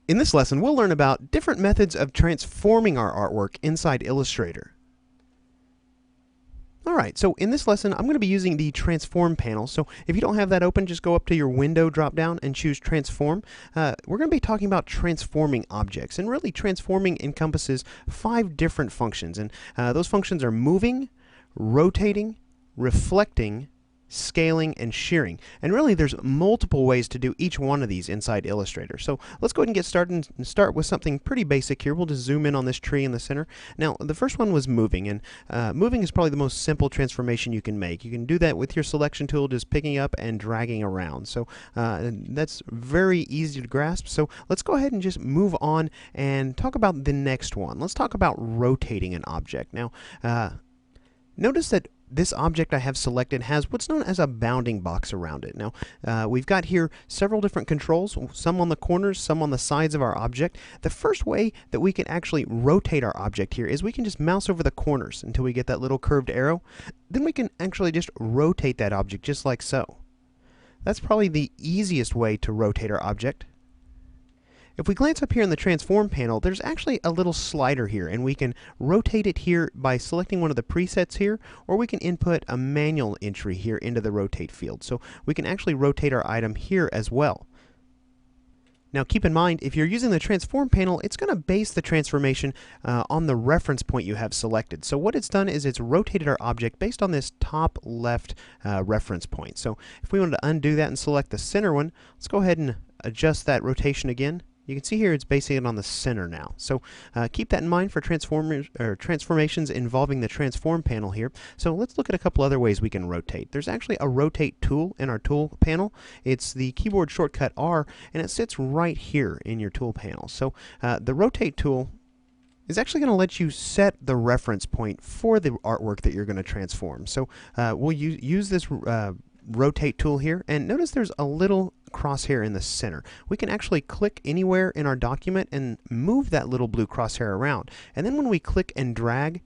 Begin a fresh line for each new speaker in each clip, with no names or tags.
In this lesson, we'll learn about different methods of transforming our artwork inside Illustrator. Alright, so in this lesson, I'm going to be using the Transform panel. So if you don't have that open, just go up to your Window drop-down and choose Transform. We're going to be talking about transforming objects. And really, transforming encompasses 5 different functions. And those functions are moving, rotating, reflecting, scaling, and shearing. And really, there's multiple ways to do each one of these inside Illustrator. So let's go ahead and get started and start with something pretty basic here. We'll just zoom in on this tree in the center. Now, the first one was moving, and moving is probably the most simple transformation you can make. You can do that with your selection tool, just picking up and dragging around. So that's very easy to grasp. So let's go ahead and just move on and talk about the next one. Let's talk about rotating an object. Now, notice that this object I have selected has what's known as a bounding box around it. Now, we've got here several different controls, some on the corners, some on the sides of our object. The first way that we can actually rotate our object here is we can just mouse over the corners until we get that little curved arrow. Then we can actually just rotate that object just like so. That's probably the easiest way to rotate our object. If we glance up here in the Transform panel, there's actually a little slider here, and we can rotate it here by selecting one of the presets here, or we can input a manual entry here into the Rotate field. So we can actually rotate our item here as well. Now keep in mind, if you're using the Transform panel, it's going to base the transformation on the reference point you have selected. So what it's done is it's rotated our object based on this top left reference point. So if we wanted to undo that and select the center one, let's go ahead and adjust that rotation again. You can see here it's basing it on the center now. So keep that in mind for transformations involving the Transform panel here. So let's look at a couple other ways we can rotate. There's actually a Rotate tool in our tool panel. It's the keyboard shortcut R, and it sits right here in your tool panel. So the Rotate tool is actually going to let you set the reference point for the artwork that you're going to transform. So we'll use this Rotate tool here, and notice there's a little crosshair in the center. We can actually click anywhere in our document and move that little blue crosshair around. And then when we click and drag,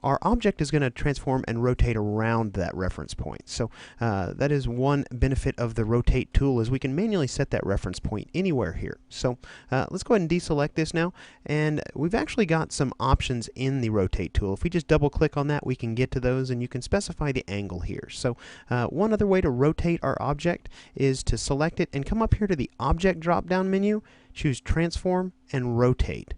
our object is going to transform and rotate around that reference point. So that is one benefit of the Rotate tool, is we can manually set that reference point anywhere here. So let's go ahead and deselect this now, and we've actually got some options in the Rotate tool. If we just double click on that, we can get to those, and you can specify the angle here. So one other way to rotate our object is to select it and come up here to the Object drop-down menu, choose Transform and Rotate.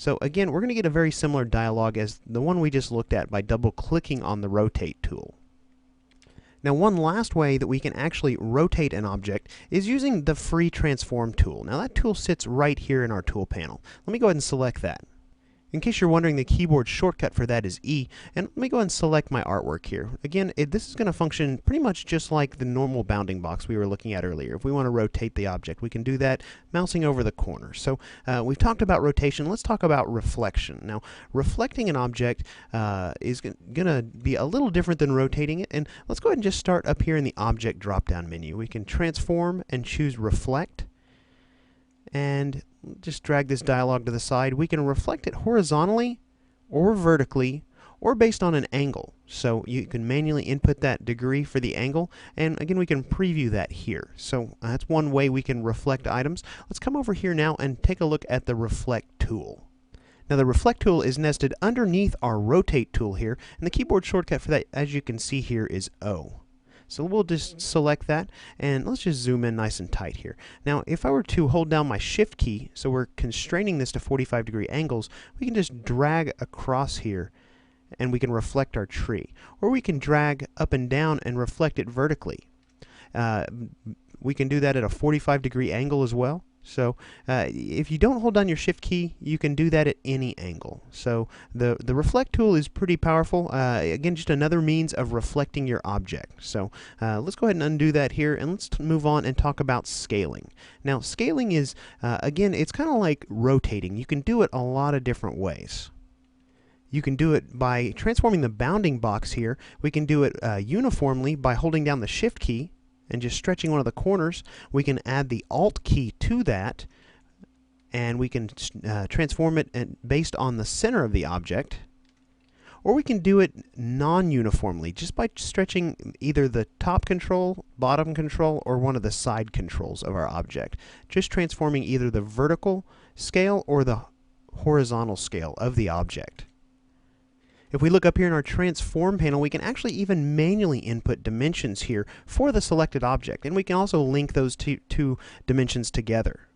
So again, we're going to get a very similar dialog as the one we just looked at by double-clicking on the Rotate tool. Now, one last way that we can actually rotate an object is using the free Transform tool. Now, that tool sits right here in our tool panel. Let me go ahead and select that. In case you're wondering, the keyboard shortcut for that is E, and let me go ahead and select my artwork here. Again, this is going to function pretty much just like the normal bounding box we were looking at earlier. If we want to rotate the object, we can do that mousing over the corner. So we've talked about rotation. Let's talk about reflection. Now, reflecting an object is going to be a little different than rotating it, and let's go ahead and just start up here in the Object drop-down menu. We can transform and choose Reflect, and just drag this dialog to the side. We can reflect it horizontally or vertically or based on an angle. So you can manually input that degree for the angle, and again we can preview that here. So that's one way we can reflect items. Let's come over here now and take a look at the Reflect tool. Now, the Reflect tool is nested underneath our Rotate tool here, and the keyboard shortcut for that, as you can see here, is O. So we'll just select that, and let's just zoom in nice and tight here. Now, if I were to hold down my Shift key, so we're constraining this to 45-degree angles, we can just drag across here, and we can reflect our tree. Or we can drag up and down and reflect it vertically. We can do that at a 45-degree angle as well. So if you don't hold down your Shift key, you can do that at any angle. So the Reflect tool is pretty powerful. Again, just another means of reflecting your object. So let's go ahead and undo that here, and let's move on and talk about scaling. Now, scaling is, again, it's kind of like rotating. You can do it a lot of different ways. You can do it by transforming the bounding box here. We can do it uniformly by holding down the Shift key and just stretching one of the corners. We can add the Alt key to that, and we can transform it based on the center of the object. or we can do it non-uniformly, just by stretching either the top control, bottom control, or one of the side controls of our object. Just transforming either the vertical scale or the horizontal scale of the object. If we look up here in our transform panel, we can actually even manually input dimensions here for the selected object, and we can also link those two dimensions together.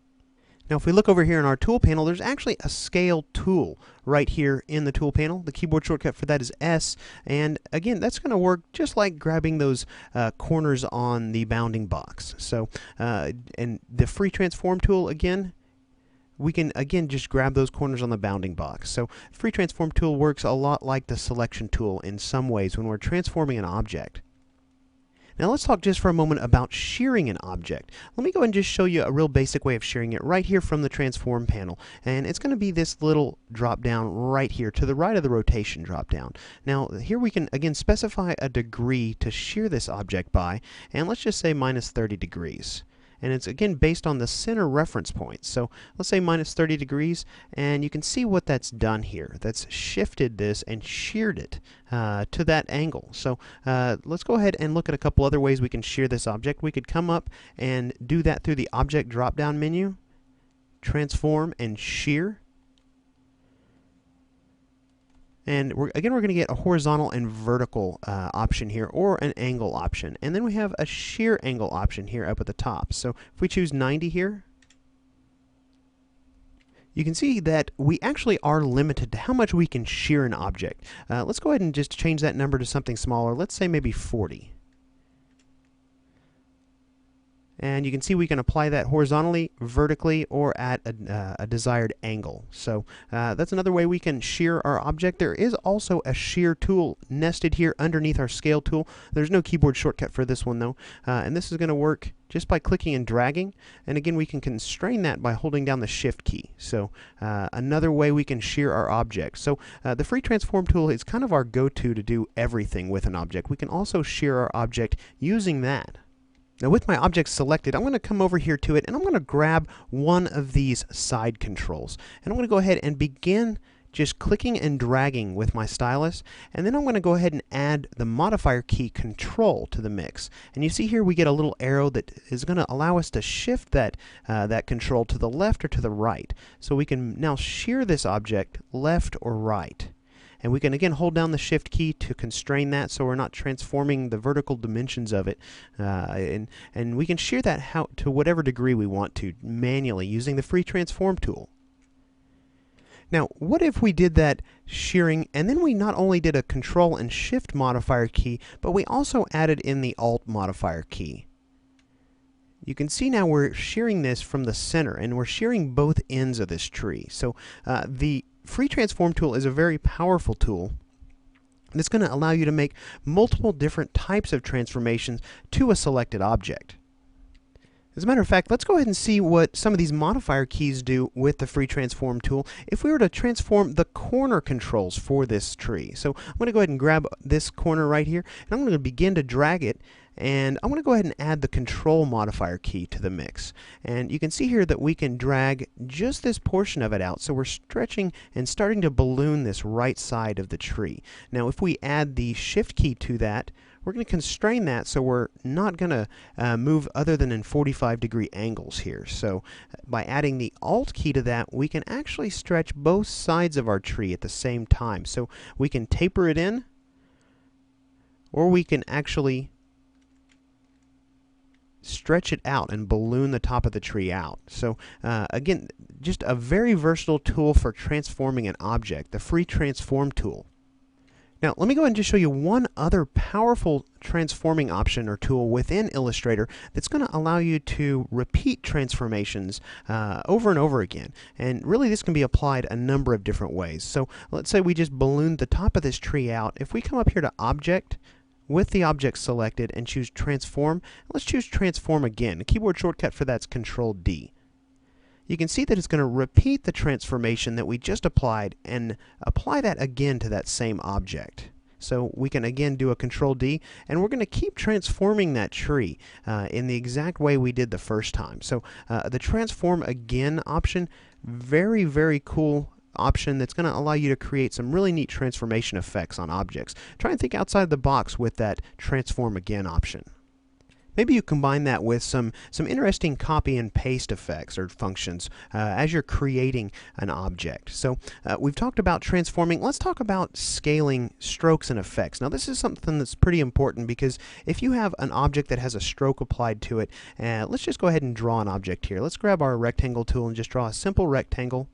Now if we look over here in our tool panel, there's actually a scale tool right here in the tool panel. The keyboard shortcut for that is S, and again that's going to work just like grabbing those corners on the bounding box. So and the free transform tool, again, we can again just grab those corners on the bounding box. So free transform tool works a lot like the selection tool in some ways when we're transforming an object. Now let's talk just for a moment about shearing an object. Let me go and just show you a real basic way of shearing it right here from the transform panel. And it's going to be this little drop down right here to the right of the rotation drop down. Now here we can again specify a degree to shear this object by, and let's just say minus 30 degrees. And it's again based on the center reference point. So let's say minus 30 degrees, and you can see what that's done here. That's shifted this and sheared it to that angle. So let's go ahead and look at a couple other ways we can shear this object. We could come up and do that through the object drop down menu, transform and shear. And we're going to get a horizontal and vertical option here, or an angle option. And then we have a shear angle option here up at the top. So if we choose 90 here, you can see that we actually are limited to how much we can shear an object. Let's go ahead and just change that number to something smaller. Let's say maybe 40. And you can see we can apply that horizontally, vertically, or at a desired angle. So that's another way we can shear our object. There is also a shear tool nested here underneath our scale tool. There's no keyboard shortcut for this one though. And this is going to work just by clicking and dragging. And again, we can constrain that by holding down the shift key. So another way we can shear our object. So the free transform tool is kind of our go-to to do everything with an object. We can also shear our object using that. Now with my object selected, I'm going to come over here to it and I'm going to grab one of these side controls. And I'm going to go ahead and begin just clicking and dragging with my stylus, and then I'm going to go ahead and add the modifier key control to the mix. And you see here we get a little arrow that is going to allow us to shift that control to the left or to the right. So we can now shear this object left or right. And we can again hold down the shift key to constrain that so we're not transforming the vertical dimensions of it. And we can shear that to whatever degree we want to manually using the free transform tool. Now, what if we did that shearing and then we not only did a control and shift modifier key, but we also added in the alt modifier key? You can see now we're shearing this from the center, and we're shearing both ends of this tree. So the free transform tool is a very powerful tool that's going to allow you to make multiple different types of transformations to a selected object. As a matter of fact, let's go ahead and see what some of these modifier keys do with the free transform tool if we were to transform the corner controls for this tree. So I'm going to go ahead and grab this corner right here, and I'm going to begin to drag it, and I'm going to go ahead and add the control modifier key to the mix. And you can see here that we can drag just this portion of it out, so we're stretching and starting to balloon this right side of the tree. Now if we add the shift key to that, we're going to constrain that so we're not going to move other than in 45-degree angles here. So by adding the alt key to that, we can actually stretch both sides of our tree at the same time. So we can taper it in, or we can actually stretch it out and balloon the top of the tree out. So again, just a very versatile tool for transforming an object, the free transform tool. Now let me go ahead and just show you one other powerful transforming option or tool within Illustrator that's going to allow you to repeat transformations over and over again. And really this can be applied a number of different ways. So let's say we just ballooned the top of this tree out. If we come up here to Object, with the object selected, and choose Transform, let's choose Transform again. The keyboard shortcut for that's Control D. You can see that it's going to repeat the transformation that we just applied and apply that again to that same object. So we can again do a Control D, and we're going to keep transforming that tree in the exact way we did the first time. So the Transform Again option, very, very cool option that's going to allow you to create some really neat transformation effects on objects. Try and think outside the box with that Transform Again option. Maybe you combine that with some interesting copy and paste effects or functions as you're creating an object. So we've talked about transforming. Let's talk about scaling strokes and effects. Now this is something that's pretty important because if you have an object that has a stroke applied to it, let's just go ahead and draw an object here. Let's grab our rectangle tool and just draw a simple rectangle.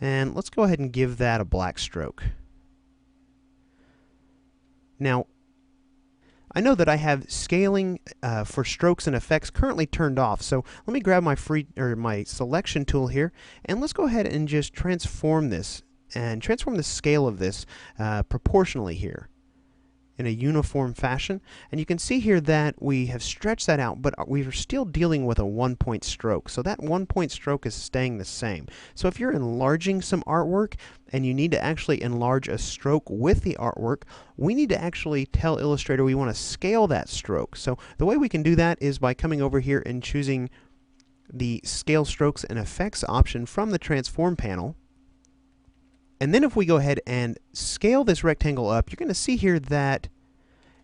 And let's go ahead and give that a black stroke. Now, I know that I have scaling for strokes and effects currently turned off, so let me grab my selection tool here, and let's go ahead and just transform this and transform the scale of this proportionally here in a uniform fashion. And you can see here that we have stretched that out, but we are still dealing with a 1-point stroke. So that 1-point stroke is staying the same. So if you're enlarging some artwork and you need to actually enlarge a stroke with the artwork, we need to actually tell Illustrator we want to scale that stroke. So the way we can do that is by coming over here and choosing the Scale Strokes and Effects option from the Transform panel. And then if we go ahead and scale this rectangle up, you're going to see here that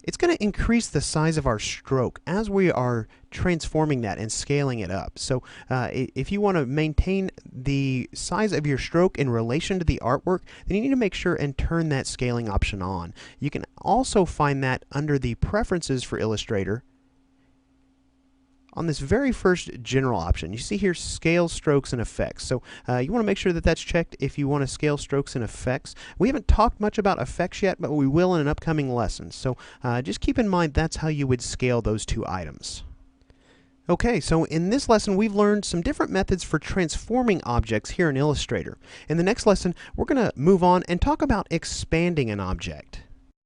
it's going to increase the size of our stroke as we are transforming that and scaling it up. So if you want to maintain the size of your stroke in relation to the artwork, then you need to make sure and turn that scaling option on. You can also find that under the Preferences for Illustrator on this very first general option. You see here Scale Strokes and Effects. So you want to make sure that that's checked if you want to scale strokes and effects. We haven't talked much about effects yet, but we will in an upcoming lesson. So just keep in mind that's how you would scale those two items. Okay, so in this lesson we've learned some different methods for transforming objects here in Illustrator. In the next lesson we're going to move on and talk about expanding an object.